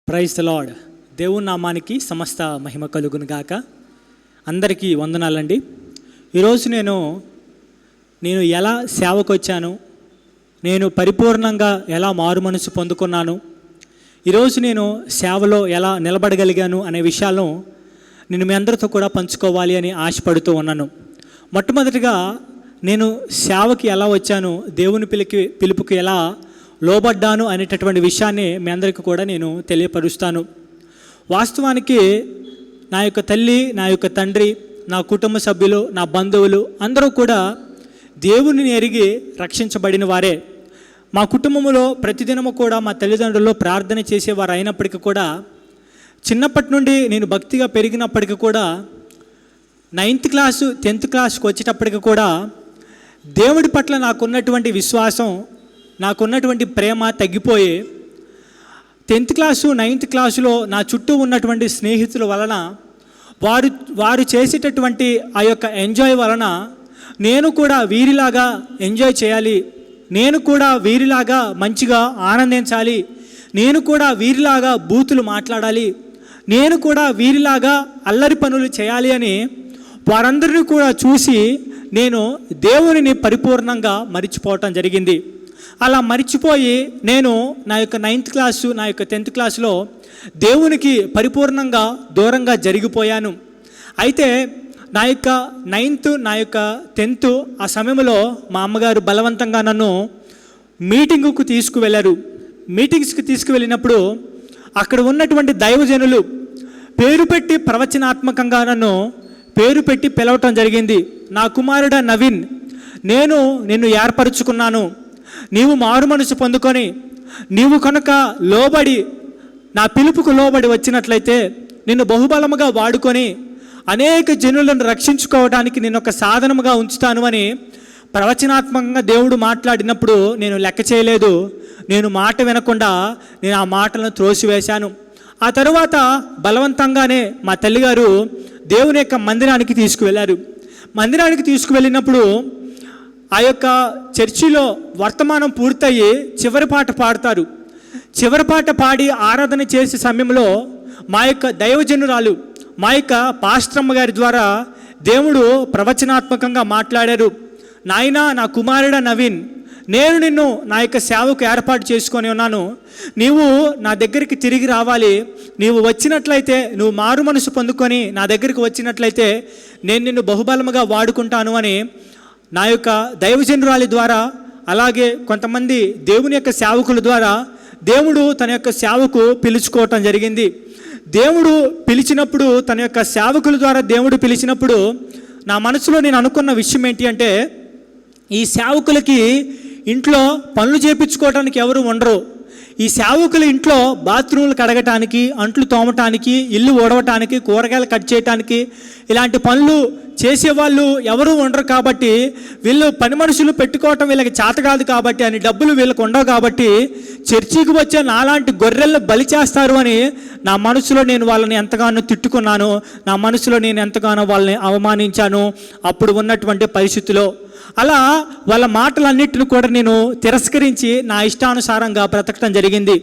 Praise the lord. దేవుని నామానికి సమస్త మహిమ కలుగును గాక. అందరికీ వందనాలండి. ఈరోజు నేను ఎలా సేవకు వచ్చాను, నేను పరిపూర్ణంగా ఎలా మారు మనసు పొందుకున్నాను, ఈరోజు నేను సేవలో ఎలా నిలబడగలిగాను అనే విషయాలను నేను మీ అందరితో కూడా పంచుకోవాలి అని ఆశపడుతూ ఉన్నాను. మొట్టమొదటిగా నేను సేవకి ఎలా వచ్చాను, దేవుని పిలుపుకి ఎలా లోబడ్డాను అనేటటువంటి విషయాన్ని మీ అందరికీ కూడా నేను తెలియపరుస్తాను. వాస్తవానికి నా యొక్క తల్లి, నా యొక్క తండ్రి, నా కుటుంబ సభ్యులు, నా బంధువులు అందరూ కూడా దేవునిని ఎరిగి రక్షించబడిన వారే. మా కుటుంబంలో ప్రతిదినము కూడా మా తల్లిదండ్రులు ప్రార్థన చేసేవారు అయినప్పటికీ కూడా, చిన్నప్పటి నుండి నేను భక్తిగా పెరిగినప్పటికీ కూడా, 9th క్లాసు 10th క్లాస్కి వచ్చేటప్పటికి కూడా దేవుడి పట్ల నాకున్నటువంటి విశ్వాసం, నాకున్నటువంటి ప్రేమ తగ్గిపోయి 10th క్లాసు 9th క్లాసులో నా చుట్టూ ఉన్నటువంటి స్నేహితుల వలన వారు చేసేటటువంటి ఆ యొక్క ఎంజాయ్ వలన నేను కూడా వీరిలాగా ఎంజాయ్ చేయాలి, నేను కూడా వీరిలాగా మంచిగా ఆనందించాలి, నేను కూడా వీరిలాగా బూతులు మాట్లాడాలి, నేను కూడా వీరిలాగా అల్లరి పనులు చేయాలి అని వారందరినీ కూడా చూసి నేను దేవునిని పరిపూర్ణంగా మరిచిపోవటం జరిగింది. అలా మరిచిపోయి నేను నా యొక్క 9th క్లాసు, నా యొక్క 10th క్లాసులో దేవునికి పరిపూర్ణంగా దూరంగా జరిగిపోయాను. అయితే నా యొక్క 9th, నా యొక్క 10th ఆ సమయంలో మా అమ్మగారు బలవంతంగా నన్ను మీటింగుకు తీసుకువెళ్ళారు. మీటింగ్స్కి తీసుకువెళ్ళినప్పుడు అక్కడ ఉన్నటువంటి దైవజనులు పేరు పెట్టి ప్రవచనాత్మకంగా నన్ను పేరు పెట్టి పిలవటం జరిగింది. నా కుమారుడ నవీన్, నేను నిన్ను ఏర్పరచుకున్నాను, నీవు మారు మనసు పొందుకొని నీవు కనుక లోబడి నా పిలుపుకు లోబడి వచ్చినట్లయితే నిన్ను బహుబలముగా వాడుకొని అనేక జనులను రక్షించుకోవడానికి నేను ఒక సాధనముగా ఉంచుతాను అని ప్రవచనాత్మకంగా దేవుడు మాట్లాడినప్పుడు నేను లెక్క చేయలేదు. నేను మాట వినకుండా నేను ఆ మాటలను త్రోసివేశాను. ఆ తరువాత బలవంతంగానే మా తల్లిగారు దేవుని యొక్క మందిరానికి తీసుకువెళ్ళారు. మందిరానికి తీసుకువెళ్ళినప్పుడు ఆ యొక్క చర్చిలో వర్తమానం పూర్తయ్యి చివరి పాట పాడతారు. చివరి పాట పాడి ఆరాధన చేసే సమయంలో మా యొక్క దైవజనురాలు, మా యొక్క పాస్టరమ్మ గారి ద్వారా దేవుడు ప్రవచనాత్మకంగా మాట్లాడారు. నాయనా, నా కుమారుడ నవీన్, నేను నిన్ను నా యొక్క సేవకు ఏర్పాటు చేసుకొని ఉన్నాను, నీవు నా దగ్గరికి తిరిగి రావాలి, నీవు వచ్చినట్లయితే, నువ్వు మారు మనసు పొందుకొని నా దగ్గరికి వచ్చినట్లయితే నేను నిన్ను బహుబలముగా వాడుకుంటాను అని నా యొక్క దైవజనురాలి ద్వారా, అలాగే కొంతమంది దేవుని యొక్క సేవకుల ద్వారా దేవుడు తన యొక్క సేవకు పిలుచుకోవటం జరిగింది. దేవుడు పిలిచినప్పుడు, తన యొక్క సేవకుల ద్వారా దేవుడు పిలిచినప్పుడు నా మనసులో నేను అనుకున్న విషయం ఏంటి అంటే, ఈ సేవకులకి ఇంట్లో పనులు చేయించుకోవడానికి ఎవరు ఉండరు. ఈ సేవకుల ఇంట్లో బాత్రూములు కడగటానికి, అంట్లు తోమటానికి, ఇల్లు ఊడవటానికి, కూరగాయలు కట్ చేయటానికి ఇలాంటి పనులు చేసేవాళ్ళు ఎవరు ఉండరు. కాబట్టి వీళ్ళు పని మనుషులు పెట్టుకోవటం వీళ్ళకి చేత కాదు కాబట్టి, అని డబ్బులు వీళ్ళకి ఉండవు కాబట్టి చర్చికి వచ్చే నాలాంటి గొర్రెలను బలి చేస్తారు అని నా మనసులో నేను వాళ్ళని ఎంతగానో తిట్టుకున్నాను. నా మనసులో నేను ఎంతగానో వాళ్ళని అవమానించాను అప్పుడు ఉన్నటువంటి పరిస్థితిలో. అలా వాళ్ళ మాటలన్నిటిని కూడా నేను తిరస్కరించి నా ఇష్టానుసారంగా బ్రతకటం జరిగింది.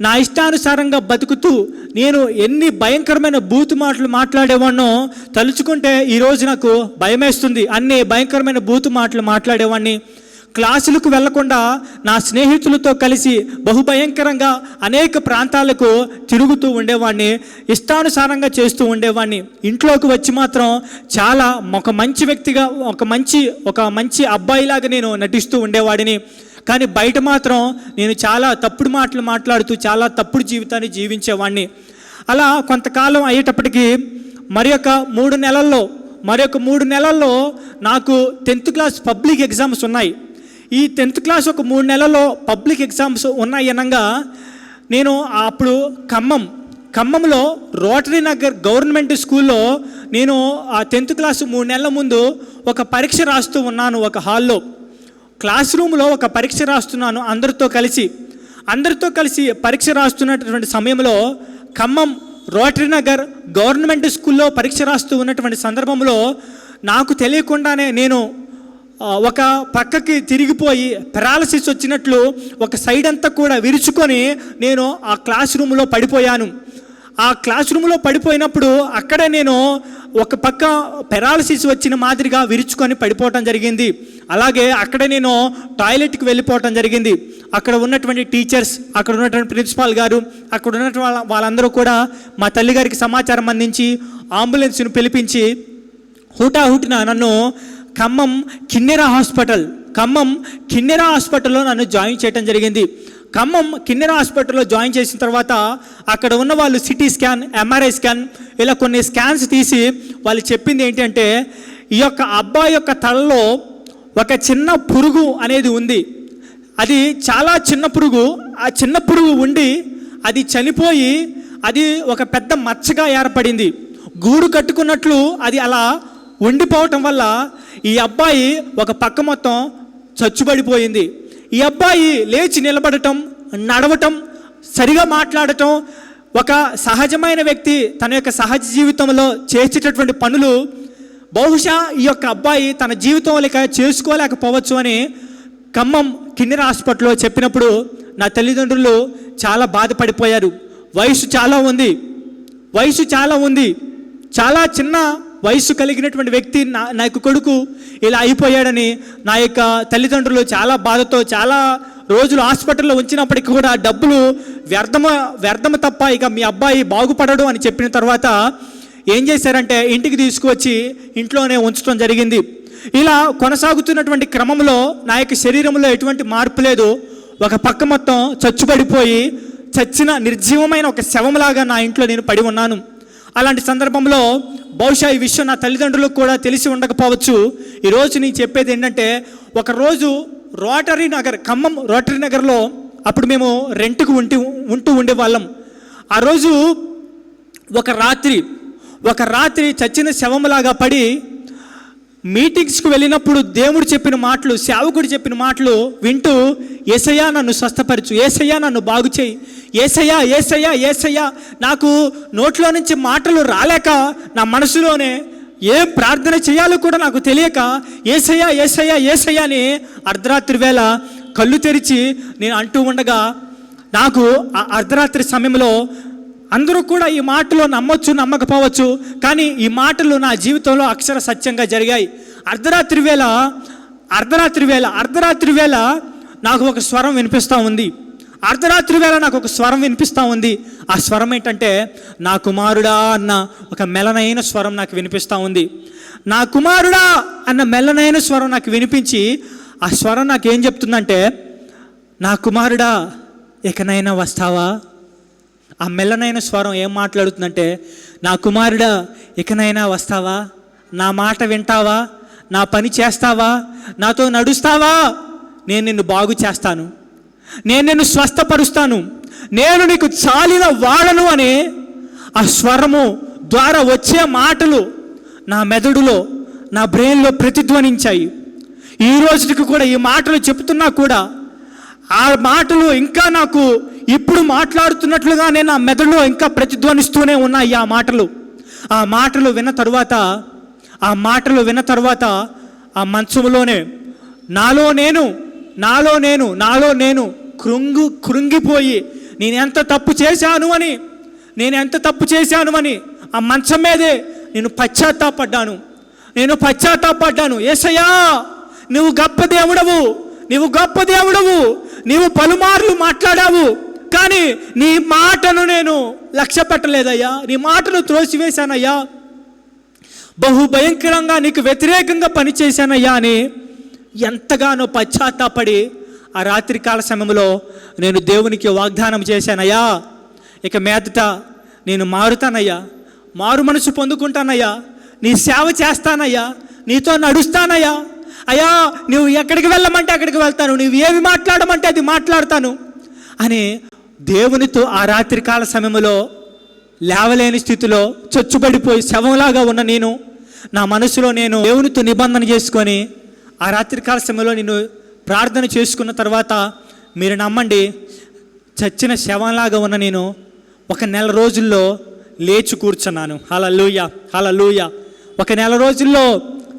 నా ఇష్టానుసారంగా బతుకుతూ నేను ఎన్ని భయంకరమైన బూతు మాటలు మాట్లాడేవాడినో తలుచుకుంటే ఈరోజు నాకు భయమేస్తుంది. అన్ని భయంకరమైన బూతు మాటలు మాట్లాడేవాడిని. క్లాసులకు వెళ్లకుండా నా స్నేహితులతో కలిసి బహుభయంకరంగా అనేక ప్రాంతాలకు తిరుగుతూ ఉండేవాడిని, ఇష్టానుసారంగా చేస్తూ ఉండేవాడిని. ఇంట్లోకి వచ్చి మాత్రం చాలా ఒక మంచి వ్యక్తిగా, ఒక మంచి అబ్బాయిలాగా నేను నటిస్తూ ఉండేవాడిని. కానీ బయట మాత్రం నేను చాలా తప్పుడు మాటలు మాట్లాడుతూ చాలా తప్పుడు జీవితాన్ని జీవించేవాడిని. అలా కొంతకాలం అయ్యేటప్పటికీ మరొక 3 నెలల్లో నాకు 10th క్లాస్ పబ్లిక్ ఎగ్జామ్స్ ఉన్నాయి. ఈ 10th క్లాస్ ఒక 3 నెలల్లో పబ్లిక్ ఎగ్జామ్స్ ఉన్నాయి అనగా, నేను అప్పుడు ఖమ్మంలో రోటరీ నగర్ గవర్నమెంట్ స్కూల్లో నేను ఆ 10th క్లాసు 3 నెలల ముందు ఒక పరీక్ష రాస్తూ ఉన్నాను. ఒక హాల్లో, క్లాస్ రూమ్లో ఒక పరీక్ష రాస్తున్నాను అందరితో కలిసి పరీక్ష రాస్తున్నటువంటి సమయంలో ఖమ్మం రోటరీ నగర్ గవర్నమెంట్ స్కూల్లో పరీక్ష రాస్తూ ఉన్నటువంటి సందర్భంలో నాకు తెలియకుండానే నేను ఒక పక్కకి తిరిగిపోయి పెరాలసిస్ వచ్చినట్లు ఒక సైడ్ అంతా కూడా విరుచుకొని నేను ఆ క్లాస్ రూమ్లో పడిపోయాను. ఆ క్లాస్ రూమ్లో పడిపోయినప్పుడు అక్కడే నేను ఒక పక్క పెరాలసిస్ వచ్చిన మాదిరిగా విరుచుకొని పడిపోవటం జరిగింది. అలాగే అక్కడే నేను టాయిలెట్కి వెళ్ళిపోవటం జరిగింది. అక్కడ ఉన్నటువంటి టీచర్స్, అక్కడ ఉన్నటువంటి ప్రిన్సిపాల్ గారు, అక్కడ ఉన్నటువంటి వాళ్ళందరూ కూడా మా తల్లిగారికి సమాచారం అందించి అంబులెన్స్ను పిలిపించి హుటాహుటిన నన్ను ఖమ్మం కిన్నెర హాస్పిటల్లో నన్ను జాయిన్ చేయడం జరిగింది. ఖమ్మం కిన్నెర హాస్పిటల్లో జాయిన్ చేసిన తర్వాత అక్కడ ఉన్న వాళ్ళు సిటీ స్కాన్, ఎంఆర్ఐ స్కాన్, ఇలా కొన్ని స్కాన్స్ తీసి వాళ్ళు చెప్పింది ఏంటంటే ఈ యొక్క అబ్బాయి యొక్క తలలో ఒక చిన్న పురుగు అనేది ఉంది. అది చాలా చిన్న పురుగు. ఆ చిన్న పురుగు ఉండి అది చనిపోయి అది ఒక పెద్ద మచ్చగా ఏర్పడింది. గూడు కట్టుకున్నట్లు అది అలా ఉండిపోవటం వల్ల ఈ అబ్బాయి ఒక పక్క మొత్తం చచ్చుబడిపోయింది. ఈ అబ్బాయి లేచి నిలబడటం, నడవటం, సరిగా మాట్లాడటం, ఒక సహజమైన వ్యక్తి తన యొక్క సహజ జీవితంలో చేసేటటువంటి పనులు బహుశా ఈ యొక్క అబ్బాయి తన జీవితంలో చేసుకోలేకపోవచ్చు అని ఖమ్మం కిన్నెర హాస్పిటల్లో చెప్పినప్పుడు నా తల్లిదండ్రులు చాలా బాధపడిపోయారు. వయసు చాలా ఉంది, చాలా చిన్న వయసు కలిగినటువంటి వ్యక్తి నా యొక్క కొడుకు ఇలా అయిపోయాడని నా యొక్క తల్లిదండ్రులు చాలా బాధతో చాలా రోజులు హాస్పిటల్లో ఉంచినప్పటికీ కూడా డబ్బులు వ్యర్థము తప్ప ఇక మీ అబ్బాయి బాగుపడడు అని చెప్పిన తర్వాత ఏం చేశారంటే ఇంటికి తీసుకువచ్చి ఇంట్లోనే ఉంచడం జరిగింది. ఇలా కొనసాగుతున్నటువంటి క్రమంలో నా యొక్క శరీరంలో ఎటువంటి మార్పు లేదు. ఒక పక్క మొత్తం చచ్చుబడిపోయి చచ్చిన నిర్జీవమైన ఒక శవంలాగా నా ఇంట్లో నేను పడి ఉన్నాను. అలాంటి సందర్భంలో బహుశా ఈ విషయం నా తల్లిదండ్రులకు కూడా తెలిసి ఉండకపోవచ్చు. ఈరోజు నేను చెప్పేది ఏంటంటే, ఒకరోజు ఖమ్మం రోటరీ నగర్లో అప్పుడు మేము రెంట్కు ఉంటూ ఉండేవాళ్ళం. ఆ రోజు ఒక రాత్రి చచ్చిన శవంలాగా పడి మీటింగ్స్కి వెళ్ళినప్పుడు దేవుడు చెప్పిన మాటలు, సేవకుడు చెప్పిన మాటలు వింటూ యేసయ్యా నన్ను స్వస్థపరచు, యేసయ్యా నన్ను బాగు చేయి, యేసయ్యా యేసయ్యా యేసయ్యా. నాకు నోట్లో నుంచి మాటలు రాలేక నా మనసులోనే ఏం ప్రార్థన చేయాలో కూడా నాకు తెలియక యేసయ్యా యేసయ్యా యేసయ్యా అని అర్ధరాత్రి వేళ కళ్ళు తెరిచి నేను అంటూ ఉండగా నాకు ఆ అర్ధరాత్రి సమయంలో అందరూ కూడా ఈ మాటలు నమ్మొచ్చు నమ్మకపోవచ్చు, కానీ ఈ మాటలు నా జీవితంలో అక్షర సత్యంగా జరిగాయి. అర్ధరాత్రి వేళ నాకు ఒక స్వరం వినిపిస్తూ ఉంది. ఆ స్వరం ఏంటంటే, నా కుమారుడా అన్న ఒక మెలనైన స్వరం నాకు వినిపిస్తూ ఉంది. నా కుమారుడా అన్న మెలనైన స్వరం నాకు వినిపించి ఆ స్వరం నాకు ఏం చెప్తుందంటే, నా కుమారుడా ఇకనైనా వస్తావా. ఆ మెల్లనైన స్వరం ఏం మాట్లాడుతుందంటే, నా కుమారుడా ఇకనైనా వస్తావా, నా మాట వింటావా, నా పని చేస్తావా, నాతో నడుస్తావా, నేను నిన్ను బాగు చేస్తాను, నేను నిన్ను స్వస్థపరుస్తాను, నేను నీకు చాలిన వాడను అని ఆ స్వరము ద్వారా వచ్చే మాటలు నా మెదడులో, నా బ్రెయిన్లో ప్రతిధ్వనించాయి. ఈ రోజుకి కూడా ఈ మాటలు చెప్తున్నా కూడా ఆ మాటలు ఇంకా నాకు ఇప్పుడు మాట్లాడుతున్నట్లుగానే నా మెదడులో ఇంకా ప్రతిధ్వనిస్తూనే ఉన్నాయి. ఆ మాటలు విన్న తర్వాత ఆ మంచంలోనే నాలో నేను కృంగిపోయి నేను ఎంత తప్పు చేశాను అని ఆ మంచం మీదే నేను పశ్చాత్తాపడ్డాను. యేసయ్యా నువ్వు గొప్ప దేవుడవు, నీవు పలుమార్లు మాట్లాడావు, కానీ నీ మాటను నేను లక్ష్య పెట్టలేదయ్యా, నీ మాటను త్రోసివేశానయ్యా, బహుభయంకరంగా నీకు వ్యతిరేకంగా పనిచేశానయ్యా అని ఎంతగానో పశ్చాత్తాపడి ఆ రాత్రికాల సమయంలో నేను దేవునికి వాగ్దానం చేశానయ్యా, ఇక మీదట నేను మారుతానయ్యా, మారు మనసు పొందుకుంటానయ్యా, నీ సేవ చేస్తానయ్యా, నీతో నడుస్తానయ్యా, అయ్యా నువ్వు ఎక్కడికి వెళ్ళమంటే అక్కడికి వెళ్తాను, నువ్వు ఏమి మాట్లాడమంటే అది మాట్లాడతాను అని దేవునితో ఆ రాత్రికాల సమయంలో లేవలేని స్థితిలో చచ్చుబడిపోయి శవంలాగా ఉన్న నేను నా మనసులో నేను దేవునితో నిబంధన చేసుకొని ఆ రాత్రికాల సమయంలో నేను ప్రార్థన చేసుకున్న తర్వాత మీరు నమ్మండి, చచ్చిన శవంలాగా ఉన్న నేను ఒక నెల రోజుల్లో లేచి కూర్చున్నాను. హల్లెలూయా. ఒక నెల రోజుల్లో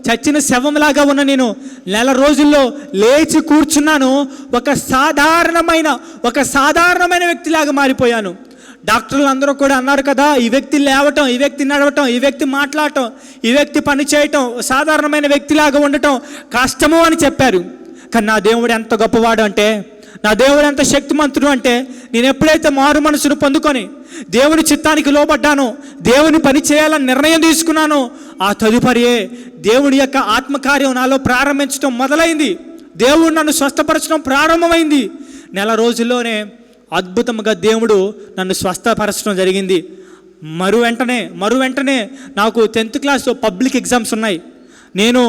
చచ్చిన శవంలాగా ఉన్న నేను నెల రోజుల్లో లేచి కూర్చున్నాను. ఒక సాధారణమైన వ్యక్తిలాగా మారిపోయాను. డాక్టర్లు అందరూ కూడా అన్నారు కదా, ఈ వ్యక్తి లేవటం, ఈ వ్యక్తి నడవటం, ఈ వ్యక్తి మాట్లాడటం, ఈ వ్యక్తి పని చేయటం, సాధారణమైన వ్యక్తిలాగా ఉండటం కష్టము అని చెప్పారు. కానీ నా దేవుడు ఎంత గొప్పవాడు అంటే, నా దేవుడు ఎంత శక్తిమంతుడు అంటే, నేను ఎప్పుడైతే మారు మనసును పొందుకొని దేవుని చిత్తానికి లోబడ్డానో, దేవుని పని చేయాలని నిర్ణయం తీసుకున్నానో, ఆ తదుపరియే దేవుని యొక్క ఆత్మకార్యం నాలో ప్రారంభించడం మొదలైంది. దేవుడు నన్ను స్వస్థపరచడం ప్రారంభమైంది. నెల రోజుల్లోనే అద్భుతంగా దేవుడు నన్ను స్వస్థపరచడం జరిగింది. మరు వెంటనే నాకు 10th క్లాస్ పబ్లిక్ ఎగ్జామ్స్ ఉన్నాయి. నేను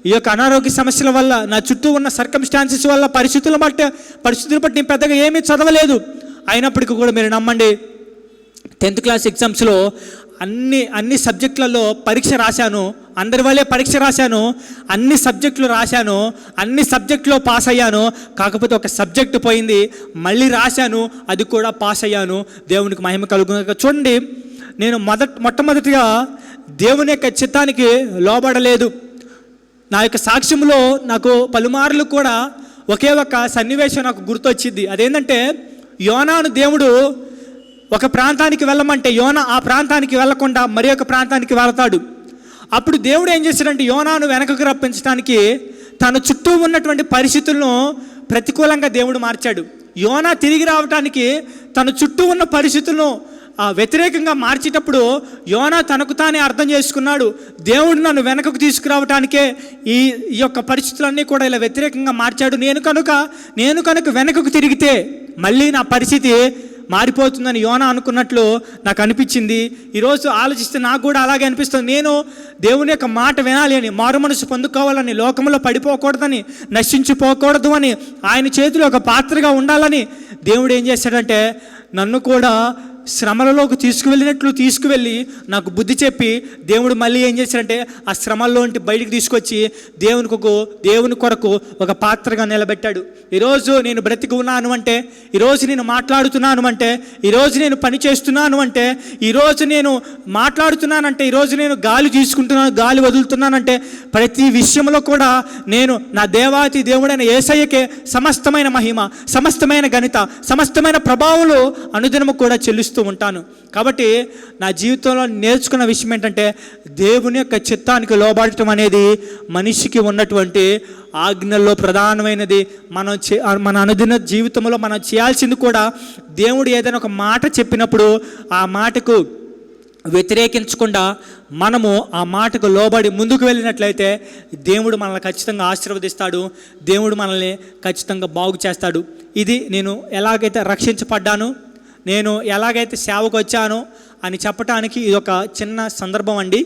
ఈ యొక్క అనారోగ్య సమస్యల వల్ల, నా చుట్టూ ఉన్న సర్కమ్స్టాన్సెస్ వల్ల, పరిస్థితులను బట్టి నేను పెద్దగా ఏమీ చదవలేదు. అయినప్పటికీ కూడా మీరు నమ్మండి, 10th క్లాస్ ఎగ్జామ్స్లో అన్ని సబ్జెక్టులలో పరీక్ష రాశాను. అందరి వల్లే పరీక్ష రాశాను, అన్ని సబ్జెక్టులు రాశాను, అన్ని సబ్జెక్టులో పాస్ అయ్యాను. కాకపోతే ఒక సబ్జెక్టు పోయింది, మళ్ళీ రాశాను, అది కూడా పాస్ అయ్యాను. దేవునికి మహిమ కలుగును. చూడండి, నేను మొట్టమొదటిగా దేవుని యొక్క చిత్తానికి లోబడలేదు. నా యొక్క సాక్ష్యంలో నాకు పలుమార్లు కూడా ఒకే ఒక సన్నివేశం నాకు గుర్తొచ్చింది. అదేంటంటే, యోనాను దేవుడు ఒక ప్రాంతానికి వెళ్ళమంటే యోనా ఆ ప్రాంతానికి వెళ్ళకుండా మరి ఒక ప్రాంతానికి వెళతాడు. అప్పుడు దేవుడు ఏం చేశాడంటే, యోనాను వెనకకు రప్పించడానికి తన చుట్టూ ఉన్నటువంటి పరిస్థితులను ప్రతికూలంగా దేవుడు మార్చాడు. యోనా తిరిగి రావడానికి తన చుట్టూ ఉన్న పరిస్థితులను వ్యతిరేకంగా మార్చేటప్పుడు యోనా తనకు తానే అర్థం చేసుకున్నాడు, దేవుడు నన్ను వెనకకు తీసుకురావటానికే ఈ యొక్క పరిస్థితులన్నీ కూడా ఇలా వ్యతిరేకంగా మార్చాడు. నేను కనుక వెనకకు తిరిగితే మళ్ళీ నా పరిస్థితి మారిపోతుందని యోనా అనుకున్నట్లు నాకు అనిపించింది. ఈరోజు ఆలోచిస్తే నాకు కూడా అలాగే అనిపిస్తుంది. నేను దేవుని యొక్క మాట వినాలి అని, మారు మనసు పొందుకోవాలని, లోకంలో పడిపోకూడదని, నశించిపోకూడదు అని, ఆయన చేతిలో ఒక పాత్రగా ఉండాలని దేవుడు ఏం చేశాడంటే, నన్ను కూడా శ్రమలలోకి తీసుకువెళ్ళి నాకు బుద్ధి చెప్పి దేవుడు మళ్ళీ ఏం చేశాడంటే, ఆ శ్రమల్లోంటి బయటికి తీసుకొచ్చి దేవుని కొరకు ఒక పాత్రగా నిలబెట్టాడు. ఈరోజు నేను బ్రతికి ఉన్నాను అంటే, ఈరోజు నేను మాట్లాడుతున్నాను అంటే, ఈరోజు నేను పని చేస్తున్నాను అంటే, ఈరోజు నేను మాట్లాడుతున్నానంటే, ఈరోజు నేను గాలి తీసుకుంటున్నాను, గాలి వదులుతున్నానంటే, ప్రతి విషయంలో కూడా నేను నా దేవాతి దేవుడైన యేసయ్యకే సమస్తమైన మహిమ, సమస్తమైన ఘనత, సమస్తమైన ప్రభావాలు అనుదినము కూడా చెల్లిస్తూ ఉంటాను. కాబట్టి నా జీవితంలో నేర్చుకున్న విషయం ఏంటంటే, దేవుని యొక్క చిత్తానికి లోబడటం అనేది మనిషికి ఉన్నటువంటి ఆజ్ఞల్లో ప్రధానమైనది. మన అనుదిన జీవితంలో మనం చేయాల్సింది కూడా, దేవుడు ఏదైనా ఒక మాట చెప్పినప్పుడు ఆ మాటకు వ్యతిరేకించకుండా మనము ఆ మాటకు లోబడి ముందుకు వెళ్ళినట్లయితే దేవుడు మనల్ని ఖచ్చితంగా ఆశీర్వదిస్తాడు, దేవుడు మనల్ని ఖచ్చితంగా బాగు చేస్తాడు. ఇది నేను ఎలాగైతే రక్షించబడ్డాను, నేను ఎలాగైతే సేవకు వచ్చానో అని చెప్పడానికి ఇది ఒక చిన్న సందర్భం అండి.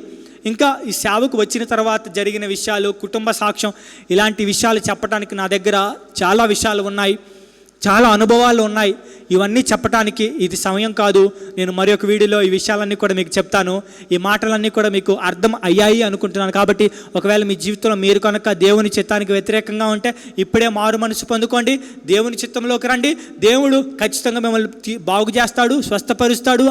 ఇంకా ఈ సేవకు వచ్చిన తర్వాత జరిగిన విషయాలు, కుటుంబ సాక్ష్యం, ఇలాంటి విషయాలు చెప్పడానికి నా దగ్గర చాలా విషయాలు ఉన్నాయి, చాలా అనుభవాలు ఉన్నాయి. ఇవన్నీ చెప్పడానికి ఇది సమయం కాదు. నేను మరి ఒక వీడియోలో ఈ విషయాలన్నీ కూడా మీకు చెప్తాను. ఈ మాటలన్నీ కూడా మీకు అర్థం అయ్యాయి అనుకుంటున్నాను. కాబట్టి ఒకవేళ మీ జీవితంలో మీరు కనుక దేవుని చిత్తానికి వ్యతిరేకంగా ఉంటే ఇప్పుడే మారు మనసు పొందుకోండి, దేవుని చిత్తంలోకి రండి. దేవుడు ఖచ్చితంగా మిమ్మల్ని బాగు చేస్తాడు, స్వస్థపరుస్తాడు.